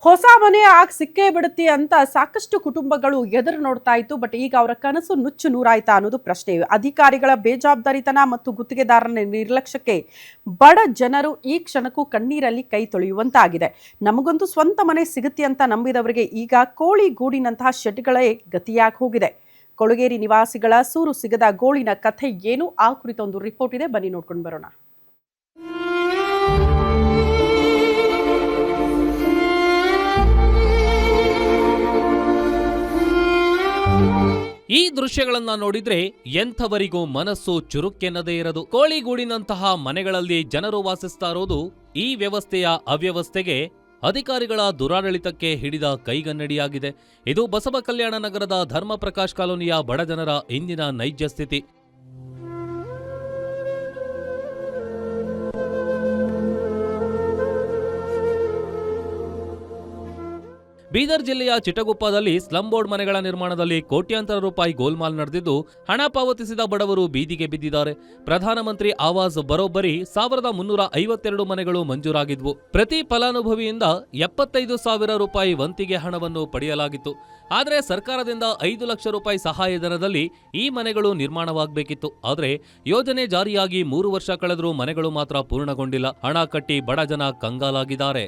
ಹೊಸ ಮನೆ ಆಗ ಸಿಕ್ಕೇ ಬಿಡುತ್ತೆ ಅಂತ ಸಾಕಷ್ಟು ಕುಟುಂಬಗಳು ಎದುರು ನೋಡ್ತಾ ಇತ್ತು. ಬಟ್ ಈಗ ಅವರ ಕನಸು ನುಚ್ಚು ನೂರಾಯ್ತಾ ಅನ್ನೋದು ಪ್ರಶ್ನೆ. ಅಧಿಕಾರಿಗಳ ಬೇಜವಾಬ್ದಾರಿತನ ಮತ್ತು ಗುತ್ತಿಗೆದಾರನ ನಿರ್ಲಕ್ಷ್ಯಕ್ಕೆ ಬಡ ಜನರು ಈ ಕ್ಷಣಕ್ಕೂ ಕಣ್ಣೀರಲ್ಲಿ ಕೈ ತೊಳೆಯುವಂತಾಗಿದೆ. ನಮಗಂತೂ ಸ್ವಂತ ಮನೆ ಸಿಗುತ್ತೆ ಅಂತ ನಂಬಿದವರಿಗೆ ಈಗ ಕೋಳಿ ಗೂಡಿನಂತಹ ಶೆಡ್ಗಳೇ ಗತಿಯಾಗಿ ಹೋಗಿದೆ. ಕೊಳಗೇರಿ ನಿವಾಸಿಗಳ ಸೂರು ಸಿಗದ ಗೋಳಿನ ಕಥೆ ಏನು, ಆ ಕುರಿತ ಒಂದು ರಿಪೋರ್ಟ್ ಇದೆ, ಬನ್ನಿ ನೋಡ್ಕೊಂಡು ಬರೋಣ. ಈ ದೃಶ್ಯಗಳನ್ನ ನೋಡಿದ್ರೆ ಎಂಥವರಿಗೂ ಮನಸ್ಸು ಚುರುಕೆನ್ನದೇ ಇರದು. ಕೋಳಿಗೂಡಿನಂತಹ ಮನೆಗಳಲ್ಲಿ ಜನರು ವಾಸಿಸ್ತಾ ಇರೋದು ಈ ವ್ಯವಸ್ಥೆಯ ಅವ್ಯವಸ್ಥೆಗೆ, ಅಧಿಕಾರಿಗಳ ದುರಾಡಳಿತಕ್ಕೆ ಹಿಡಿದ ಕೈಗನ್ನಡಿಯಾಗಿದೆ. ಇದು ಬಸವ ಕಲ್ಯಾಣ ನಗರದ ಧರ್ಮ ಪ್ರಕಾಶ್ ಕಾಲೋನಿಯ ಬಡಜನರ ಇಂದಿನ ನೈಜ ಸ್ಥಿತಿ. ಬೀದರ್ ಜಿಲ್ಲೆಯ ಚಿಟಗುಪ್ಪದಲ್ಲಿ ಸ್ಲಂ ಬೋರ್ಡ್ ಮನೆಗಳ ನಿರ್ಮಾಣದಲ್ಲಿ ಕೋಟ್ಯಾಂತರ ರೂಪಾಯಿ ಗೋಲ್ಮಾಲ್ ನಡೆದಿದ್ದು, ಹಣ ಪಾವತಿಸಿದ ಬಡವರು ಬೀದಿಗೆ ಬಿದ್ದಿದ್ದಾರೆ. ಪ್ರಧಾನಮಂತ್ರಿ ಆವಾಸ್ ಬರೋಬ್ಬರಿ 1352 ಮನೆಗಳು ಮಂಜೂರಾಗಿದ್ವು. ಪ್ರತಿ ಫಲಾನುಭವಿಯಿಂದ 75,000 ರೂಪಾಯಿ ವಂತಿಗೆ ಹಣವನ್ನು ಪಡೆಯಲಾಗಿತ್ತು. ಆದರೆ ಸರ್ಕಾರದಿಂದ 5 ಲಕ್ಷ ರೂಪಾಯಿ ಸಹಾಯಧನದಲ್ಲಿ ಈ ಮನೆಗಳು ನಿರ್ಮಾಣವಾಗಬೇಕಿತ್ತು. ಆದರೆ ಯೋಜನೆ ಜಾರಿಯಾಗಿ 3 ವರ್ಷ ಕಳೆದರೂ ಮನೆಗಳು ಮಾತ್ರ ಪೂರ್ಣಗೊಂಡಿಲ್ಲ. ಹಣ ಕಟ್ಟಿ ಬಡ ಜನ ಕಂಗಾಲಾಗಿದ್ದಾರೆ.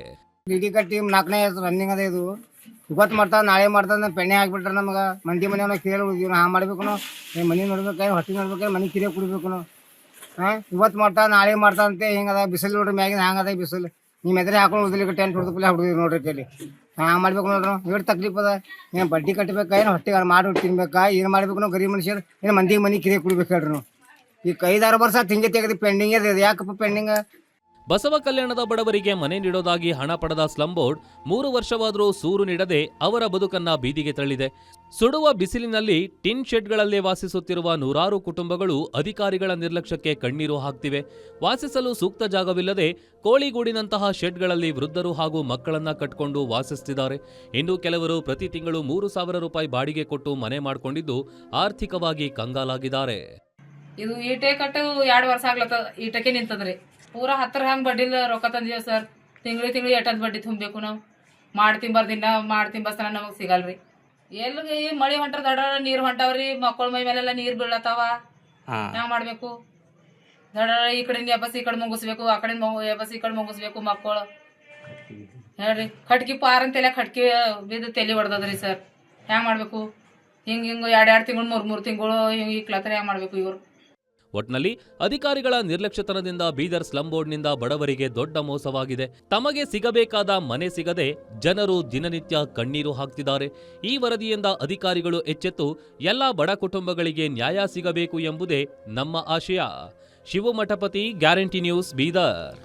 ಇವತ್ತು ಮಾಡ್ತಾವ ನಾಳೆ ಮಾಡ್ತಾವ ಪೆಣ್ಣೆ ಹಾಕ್ಬಿಟ್ರೆ ನಮಗೆ ಮಂದಿ ಮನೆ ಕೇಳಿ ಉಳಿದೀವಿ. ಹಾ ಮಾಡ್ಬೇಕು ಮನೆ ನೋಡ್ಬೇಕು, ಹೊಟ್ಟೆ ನೋಡ್ಬೇಕು, ಮನೆ ಕಿರಿಯ ಕುಡಿಬೇಕು. ಇವತ್ತು ಮಾಡ್ತಾ ನಾಳೆ ಮಾಡ್ತಾ ಅಂತೆ ಹಿಂಗದ ಬಿಸಿಲು ನೋಡ್ರಿ ಮ್ಯಾಗಿನ ಹಂಗದ ಬಿಸಿಲು. ನಿಮ್ಮ ಎದುರು ಹಾಕೊಂಡು ಉದ್ಲಿಕ್ಕೆ ಟೆಂಟ್ ಹೊಡೆದು ಹುಡುಗಿರು ನೋಡ್ರಿ ಕೇಳಿ. ಮಾಡ್ಬೇಕು ನೋಡ್ರಿ, ಎಷ್ಟು ತಕ್ಲೀಫ್ ಅದ. ಏನು ಬಡ್ಡಿ ಕಟ್ಟಬೇಕಾ, ಏನು ಹೊಟ್ಟೆ ಮಾಡಿ ತಿನ್ಬೇಕಾ, ಏನು ಮಾಡ್ಬೇಕು ನಾವು ಗರೀಬ್ ಮನುಷ್ಯರು? ಏನು ಮಂದಿಗೆ ಮನೆ ಕಿರಿಯ ಕುಡಿಬೇಕು ಹೇಳ್ರಿ ನಾವು. ಈಗ 5-6 ವರ್ಷ ಹಿಂಗೆ ತೆಗೆದು ಪೆಂಡಿಂಗ್ ಇದೆ. ಯಾಕಪ್ಪ ಪೆಂಡಿಂಗ್? ಬಸವ ಕಲ್ಯಾಣದ ಬಡವರಿಗೆ ಮನೆ ನೀಡೋದಾಗಿ ಹಣ ಪಡೆದ ಸ್ಲಂ ಬೋರ್ಡ್ 3 ವರ್ಷವಾದರೂ ಸೂರು ನೀಡದೆ ಅವರ ಬದುಕನ್ನ ಬೀದಿಗೆ ತಳ್ಳಿದೆ. ಸುಡುವ ಬಿಸಿಲಿನಲ್ಲಿ ಟಿನ್ ಶೆಡ್ಗಳಲ್ಲೇ ವಾಸಿಸುತ್ತಿರುವ ನೂರಾರು ಕುಟುಂಬಗಳು ಅಧಿಕಾರಿಗಳ ನಿರ್ಲಕ್ಷ್ಯಕ್ಕೆ ಕಣ್ಣೀರು ಹಾಕ್ತಿವೆ. ವಾಸಿಸಲು ಸೂಕ್ತ ಜಾಗವಿಲ್ಲದೆ ಕೋಳಿಗೂಡಿನಂತಹ ಶೆಡ್ಗಳಲ್ಲಿ ವೃದ್ಧರು ಹಾಗೂ ಮಕ್ಕಳನ್ನ ಕಟ್ಕೊಂಡು ವಾಸಿಸುತ್ತಿದ್ದಾರೆ. ಇನ್ನು ಕೆಲವರು ಪ್ರತಿ ತಿಂಗಳು 3,000 ರೂಪಾಯಿ ಬಾಡಿಗೆ ಕೊಟ್ಟು ಮನೆ ಮಾಡಿಕೊಂಡಿದ್ದು ಆರ್ಥಿಕವಾಗಿ ಕಂಗಾಲಾಗಿದ್ದಾರೆ. ಇದು ಈಟೆ ಕಟ್ಟು 2 ವರ್ಷ ಆಗ್ಲತ್ತ, ಈಟಕ್ಕೆ ನಿಂತದ್ರಿ. ಪೂರಾ 10 ಹಂಗೆ ಬಡ್ಡಿಲ್ಲ ರೊಕ್ಕ ತಂದೀವಿ ಸರ್. ತಿಂಗಳು ಎಟ್ಟದ್ ಬಡ್ಡಿ ತುಂಬಬೇಕು ನಾವು. ಮಾಡ್ತೀನಿ ಬರ್ದಿನ ಮಾಡ್ತೀನಿ ಬಸ್ತಾನ ನಮಗೆ ಸಿಗಲ್ರಿ. ಎಲ್ಲಿಗೆ ಈ ಮಳೆ ಹೊಂಟ್ರ ದಡ ನೀರು ಹೊಂಟವ್ರಿ, ಮಕ್ಕಳ ಮೈ ಮೇಲೆಲ್ಲ ನೀರು ಬೀಳತ್ತಾವ. ಹ್ಯಾಂಗ ಮಾಡ್ಬೇಕು? ದಡ ಈ ಕಡೆ ಎಬ್ಬಸ್ ಈ ಕಡೆ ಮುಗಿಸ್ಬೇಕು, ಆ ಕಡೆ ಎಬ್ಬಸ್ ಈ ಕಡೆ ಮುಗಿಸ್ಬೇಕು. ಮಕ್ಕಳು ಹೇಳ್ರಿ ಕಟ್ಕಿ ಪಾರ್ ಅಂತೆಲ್ಲ ಕಟ್ಕಿ ಬಿದ್ದು ತಲೆ ಹೊಡೆದದ್ರಿ ಸರ್. ಹ್ಯಾಂಗ ಮಾಡ್ಬೇಕು? ಹಿಂಗೆ 2 ತಿಂಗಳು 3 ತಿಂಗಳು ಹಿಂಗೆ ಇಕ್ಲತ್ತರ ಹ್ಯಾಂಗ ಮಾಡ್ಬೇಕು ಇವ್ರು? ಒಟ್ನಲ್ಲಿ ಅಧಿಕಾರಿಗಳ ನಿರ್ಲಕ್ಷ್ಯತನದಿಂದ ಬೀದರ್ ಸ್ಲಂ ಬೋರ್ಡ್ನಿಂದ ಬಡವರಿಗೆ ದೊಡ್ಡ ಮೋಸವಾಗಿದೆ. ತಮಗೆ ಸಿಗಬೇಕಾದ ಮನೆ ಸಿಗದೆ ಜನರು ದಿನನಿತ್ಯ ಕಣ್ಣೀರು ಹಾಕ್ತಿದ್ದಾರೆ. ಈ ವರದಿಯಿಂದ ಅಧಿಕಾರಿಗಳು ಎಚ್ಚೆತ್ತು ಎಲ್ಲಾ ಬಡ ಕುಟುಂಬಗಳಿಗೆ ನ್ಯಾಯ ಸಿಗಬೇಕು ಎಂಬುದೇ ನಮ್ಮ ಆಶಯ. ಶಿವಮಠಪತಿ, ಗ್ಯಾರಂಟಿ ನ್ಯೂಸ್, ಬೀದರ್.